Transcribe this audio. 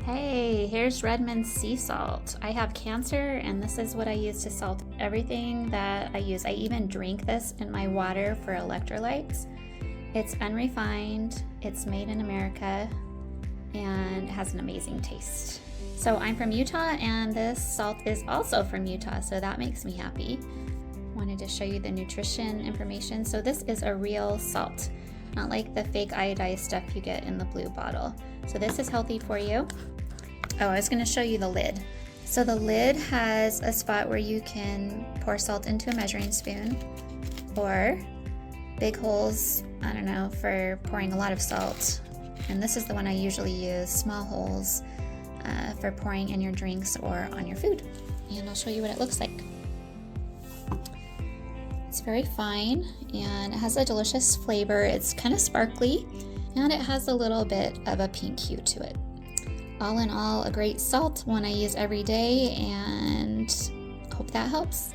Hey, here's Redmond's sea salt. I have cancer and this is what I use to salt everything that I use. I even drink this in my water for electrolytes. It's unrefined, it's made in America, and has an amazing taste. So I'm from Utah and this salt is also from Utah, so that makes me happy. Wanted to show you the nutrition information. So this is a real salt, not like the fake iodized stuff you get in the blue bottle. So this is healthy for you. Oh, I was going to show you the lid. So the lid has a spot where you can pour salt into a measuring spoon, or big holes, I don't know, for pouring a lot of salt. And this is the one I usually use, small holes, for pouring in your drinks or on your food. And I'll show you what it looks like. It's very fine and it has a delicious flavor. It's kind of sparkly and it has a little bit of a pink hue to it. All in all, a great salt, one I use every day, and hope that helps.